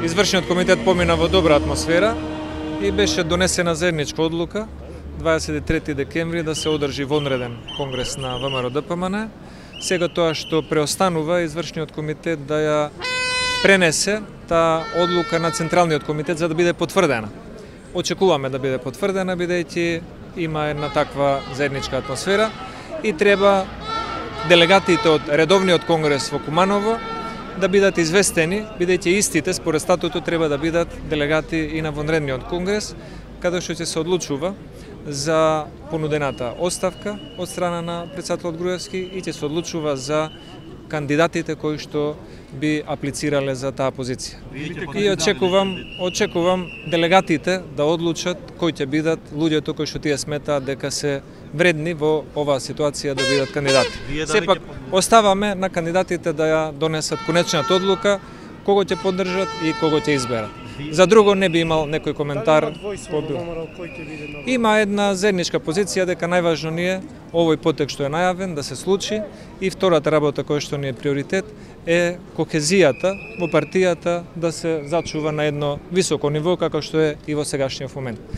Извршниот комитет помина во добра атмосфера и беше донесена заедничка одлука 23 декември да се одржи вонреден конгрес на ВМРО-ДПМН. Сега тоа што преостанува извршниот комитет да ја пренесе таа одлука на Централниот комитет за да биде потврдена. Очекуваме да биде потврдена бидејќи има една таква заедничка атмосфера и треба делегатите од редовниот конгрес во Куманово да бидат известени, бидејќи истите според статутот треба да бидат делегати и на вонредниот конгрес, каде што ќе се одлучува за понудената оставка од страна на претседателот Груевски и ќе се одлучува за кандидатите кои што би аплицирале за таа позиција. И очекувам делегатите да одлучат кои ќе бидат луѓето кои што тие сметаат дека се вредни во оваа ситуација да бидат кандидати. Сепак оставаме на кандидатите да ја донесат конечната одлука кого ќе поддржат и кого ќе изберат. За друго не би имал некој коментар. Има една заедничка позиција дека најважно ни е овој потек што е најавен да се случи и втората работа која што ни е приоритет е кохезијата во партијата да се зачува на едно високо ниво како што е и во сегашниот момент.